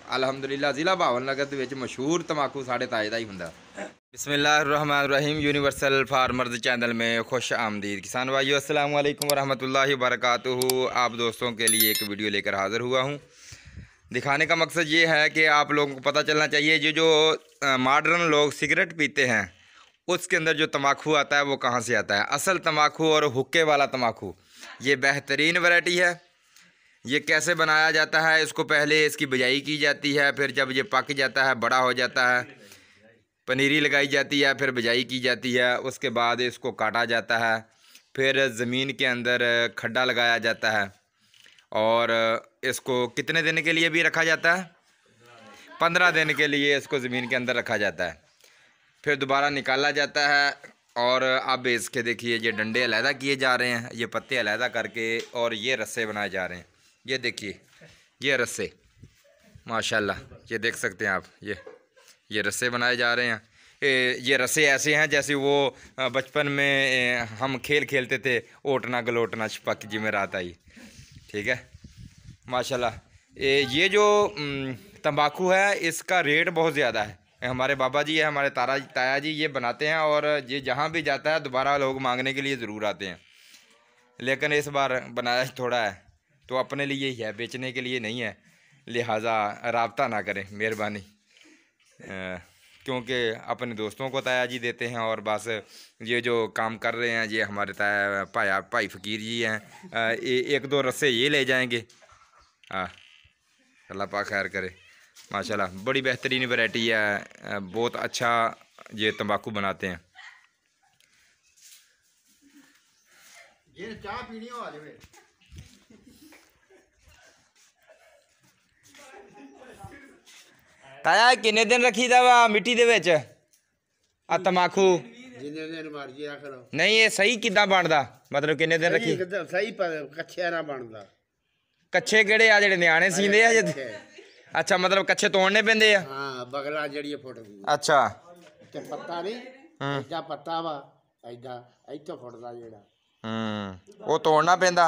अलहमदुलिल्लाह जिला भावनगर ਦੇ ਵਿੱਚ मशहूर तंबाकू साढ़े ताए का ही ਹੁੰਦਾ। बिस्मिल्लाहिर्रहमानिर्रहीम यूनिवर्सल फार्मर्स चैनल में खुश आमदीद। किसान भाइयों अस्सलाम वालेकुम वरहमतुल्लाहि वबरकातुहू। आप दोस्तों के लिए एक वीडियो लेकर हाज़िर हुआ हूँ। दिखाने का मकसद ये है कि आप लोगों को पता चलना चाहिए जो मॉडर्न लोग सिगरेट पीते हैं उसके अंदर जो तंबाकू आता है वो कहाँ से आता है। असल तंबाकू और हुक्के वाला तंबाकू ये बेहतरीन वैरायटी है। ये कैसे बनाया जाता है, इसको पहले इसकी बिजाई की जाती है, फिर जब ये पक जाता है बड़ा हो जाता है पनीरी लगाई जाती है, फिर बिजाई की जाती है, उसके बाद इसको काटा जाता है, फिर ज़मीन के अंदर खड्डा लगाया जाता है और इसको कितने दिन के लिए भी रखा जाता है, 15 दिन के लिए इसको ज़मीन के अंदर रखा जाता है। फिर दोबारा निकाला जाता है और अब इसके देखिए ये डंडे अलहदा किए जा रहे हैं, ये पत्ते अलहदा करके और ये रस्से बनाए जा रहे हैं। ये देखिए ये रस्से माशाल्लाह ये देख सकते हैं आप, ये रस्से बनाए जा रहे हैं। ये रस्से ऐसे हैं जैसे वो बचपन में हम खेल खेलते थे ओटना गलोटना छपक जी में रात आई। ठीक है माशाल्लाह। ये जो तंबाकू है इसका रेट बहुत ज़्यादा है। हमारे बाबा जी है, हमारे ताया जी ये बनाते हैं और ये जहाँ भी जाता है दोबारा लोग मांगने के लिए ज़रूर आते हैं। लेकिन इस बार बनाया थोड़ा है तो अपने लिए ही है, बेचने के लिए नहीं है, लिहाजा राब्ता ना करें मेहरबानी, क्योंकि अपने दोस्तों को ताया जी देते हैं और बस ये जो काम कर रहे हैं ये हमारे ताया भाई फ़कीर जी हैं। एक दो रस्से ये ले जाएंगे। हाँ अल्लाह पाक खैर करे। माशाल्लाह बड़ी बेहतरीन वैरायटी है, बहुत अच्छा ये तंबाकू बनाते हैं। ये चाह पीनी हो आ जावे। ताया किन्ने दिन रखी दा वा मिट्टी दे विच आ तंबाकू? जिन्ने दिन मर्जी रख लो। नहीं ये सही किद्दां बनदा, मतलब किन्ने दिन रखी? सही कच्चे ना बनदा। कच्चे केड़े आ जेड़े न्याणे सींदे आ जे? अच्छा मतलब कच्चे तोड़ने पैंदे आ? हां बगला जड़ी फुटदी। अच्छा ते पत्ता नहीं ऐजा पत्ता वा ऐजा इथों फुटदा जेड़ा वो तोड़ना पैंदा।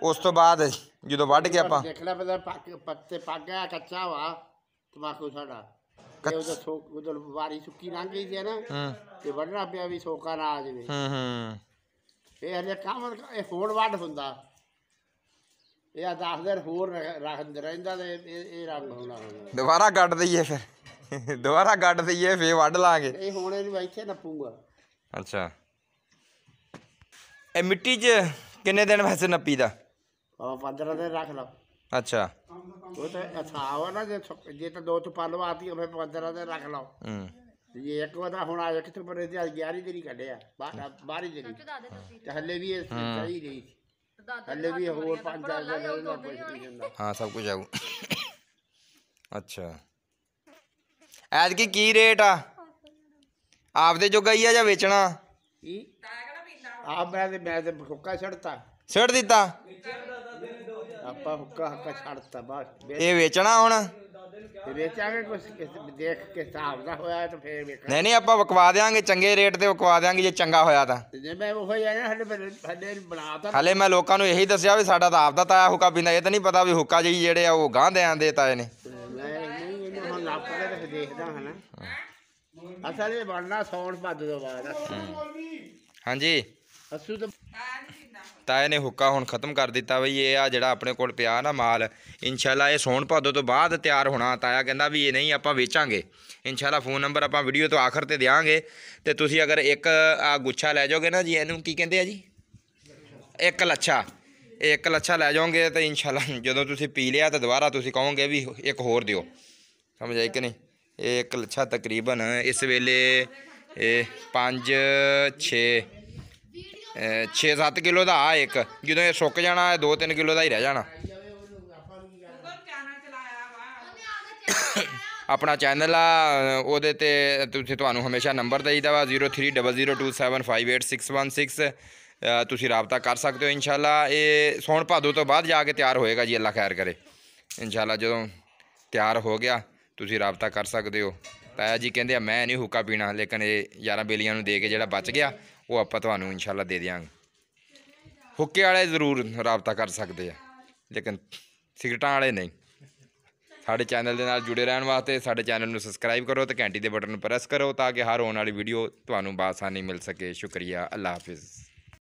उस तो बाद जो वढ़ के आपां देखना पैंदा पत्ते पक गया कच्चा वा तंबाकू साडा ते उधर वारी सुक्की लंघ गई थी ना ते वढ़ना पिया भी सोका ना आ जावे। ਇਹ ਹਲੇ ਕੰਮ ਇਹ ਹੋੜ ਵੱਢ ਹੁੰਦਾ ਇਹ 10 ਦਿਨ ਹੋਰ ਰਹਿੰਦਾ ਤੇ ਇਹ ਰੰਗ ਹੋਣਾ ਦੁਬਾਰਾ ਗੱਡ ਦਈਏ ਫਿਰ ਦੁਬਾਰਾ ਗੱਡ ਦਈਏ ਫੇਰ ਵੱਢ ਲਾਂਗੇ। ਇਹ ਹੁਣ ਇਹਨੂੰ ਇੱਥੇ ਨੱਪੂਗਾ। ਅੱਛਾ ਇਹ ਮਿੱਟੀ 'ਚ ਕਿੰਨੇ ਦਿਨ ਵੈਸੇ ਨੱਪੀ ਦਾ? 15 ਦਿਨ ਰੱਖ ਲਓ। ਅੱਛਾ ਉਹ ਤਾਂ ਹਿਸਾਬ ਆ ਨਾ ਜੇ ਤਾਂ 2 ਤੋਂ ਪੱਲ ਆਤੀ ਫਿਰ 15 ਦਿਨ ਰੱਖ ਲਓ। ये एक वादा हुण आज कितने पर 11 दिन ही कढ़िया 12 दिन ते हल्ले भी सही रही हल्ले भी होर 5-4 दिन। हाँ सब कुछ आऊ। अच्छा ऐतकी की रेट आ आपदे जोगा ही आ या बेचना? आप मैं हुक्का छड़ता छड़ दिता आपा हुक्का छड़ता बस ये बेचना हुण बेचांगे कुछ देख के हिसाब दा होया तो फिर वेखा नहीं ਆਪਾਂ ਵਕਵਾ ਦਿਆਂਗੇ ਚੰਗੇ ਰੇਟ ਤੇ ਵਕਵਾ ਦਿਆਂਗੇ ਜੇ ਚੰਗਾ ਹੋਇਆ ਤਾਂ। ਜੇ ਮੈਂ ਉਹ ਹੀ ਆ ਨਾ ਹਲੇ ਬਣਾਤਾ ਹਲੇ ਮੈਂ ਲੋਕਾਂ ਨੂੰ ਇਹੀ ਦੱਸਿਆ ਵੀ ਸਾਡਾ ਤਾਂ ਆਪਦਾ ਤਾਇਆ ਹੁੱਕਾ ਪੀਂਦਾ, ਇਹ ਤਾਂ ਨਹੀਂ ਪਤਾ ਵੀ ਹੁੱਕਾ ਜੀ ਜਿਹੜੇ ਆ ਉਹ ਗਾਂ ਦੇ ਆਂਦੇ ਤਾਏ ਨੇ। ਮੈਂ ਨਹੀਂ ਇਹਨੂੰ ਹੁਣ ਲੱਭ ਕੇ ਤੇ ਦੇਖਦਾ ਹਨਾ ਅਸਲ ਇਹ ਬਣਨਾ ਸੌਣ ਭੱਦ ਤੋਂ ਬਾਅਦ। ਹਾਂਜੀ ਅਸੂ ਤਾਂ ਤਾਏ ਨੇ ਹੁੱਕਾ ਹੁਣ ख़त्म कर ਦਿੱਤਾ ਬਈ ਇਹ ਆ ਜਿਹੜਾ ਆਪਣੇ ਕੋਲ ਪਿਆ ਨਾ ਮਾਲ ਇਨਸ਼ਾਅੱਲਾ ਇਹ ਸੌਣ ਭਾਦੋ ਤੋਂ ਬਾਅਦ ਤਿਆਰ ਹੋਣਾ। ਤਾਇਆ ਕਹਿੰਦਾ ਵੀ ਇਹ ਨਹੀਂ ਆਪਾਂ ਵੇਚਾਂਗੇ ਇਨਸ਼ਾਅੱਲਾ। फ़ोन नंबर ਆਪਾਂ ਵੀਡੀਓ ਤੋਂ ਆਖਰ ਤੇ ਦਿਆਂਗੇ ਤੇ ਤੁਸੀਂ ਅਗਰ ਇੱਕ ਆ ਗੁੱਛਾ ਲੈ ਜਾਓਗੇ ਨਾ ਜੀ, ਇਹਨੂੰ ਕੀ ਕਹਿੰਦੇ ਆ ਜੀ, 1 ਲੱਛਾ, ਇਹ 1 ਲੱਛਾ ਲੈ ਜਾਓਗੇ ਤੇ ਇਨਸ਼ਾਅੱਲਾ ਜਦੋਂ ਤੁਸੀਂ ਪੀ ਲਿਆ ਤਾਂ ਦੁਬਾਰਾ ਤੁਸੀਂ ਕਹੋਗੇ ਵੀ ਇੱਕ ਹੋਰ ਦਿਓ। ਸਮਝ ਆਈ ਕਿ ਨਹੀਂ? ਇਹ 1 ਲੱਛਾ ਤਕਰੀਬਨ ਇਸ ਵੇਲੇ ਇਹ 6-7 किलो का आ एक, जो ये सुक जाना 2-3 किलो का ही रह जाना। अपना चैनल आ ਉਹਦੇ ਤੇ ਤੁਸੀਂ ਤੁਹਾਨੂੰ ਹਮੇਸ਼ਾ ਨੰਬਰ ਦੇਈਦਾ ਵਾ 030027586116 ਤੁਸੀਂ ਰਾਬਤਾ ਕਰ ਸਕਦੇ ਹੋ ਇਨਸ਼ਾਅੱਲਾ। ਇਹ ਸੌਣ ਭਾਦੋ ਤੋਂ ਬਾਅਦ ਜਾ ਕੇ ਤਿਆਰ ਹੋਏਗਾ ਜੀ, ਅੱਲਾ ਖੈਰ ਕਰੇ ਇਨਸ਼ਾਅੱਲਾ। ਜਦੋਂ ਤਿਆਰ ਹੋ ਗਿਆ ਤੁਸੀਂ ਰਾਬਤਾ ਕਰ ਸਕਦੇ ਹੋ। ਤਾਇਆ ਜੀ ਕਹਿੰਦੇ ਆ ਮੈਂ ਨਹੀਂ ਹੁੱਕਾ ਪੀਣਾ, ਲੇਕਿਨ ਇਹ ਯਾਰਾਂ ਬੇਲੀਆਂ ਨੂੰ ਦੇ ਕੇ ਜਿਹੜਾ ਬਚ ਗਿਆ ਉਹ ਆਪਾਂ ਤੁਹਾਨੂੰ ਇਨਸ਼ਾਅੱਲਾ ਦੇ ਦਿਆਂਗੇ। ਹੁੱਕੇ ਵਾਲੇ ਜ਼ਰੂਰ ਰਾਬਤਾ ਕਰ ਸਕਦੇ ਆ, ਲੇਕਿਨ ਸਿਗਰਟਾਂ ਵਾਲੇ ਨਹੀਂ। ਸਾਡੇ ਚੈਨਲ ਦੇ ਨਾਲ ਜੁੜੇ ਰਹਿਣ ਵਾਸਤੇ ਸਾਡੇ ਚੈਨਲ ਨੂੰ ਸਬਸਕ੍ਰਾਈਬ ਕਰੋ ਤੇ ਘੰਟੀ ਦੇ ਬਟਨ ਨੂੰ ਪ੍ਰੈਸ ਕਰੋ ਤਾਂ ਕਿ ਹਰ ਆਉਣ ਵਾਲੀ ਵੀਡੀਓ ਤੁਹਾਨੂੰ ਬਾਸਾਨੀ ਮਿਲ ਸਕੇ। ਸ਼ੁਕਰੀਆ। ਅੱਲਾ ਹਾਫਿਜ਼।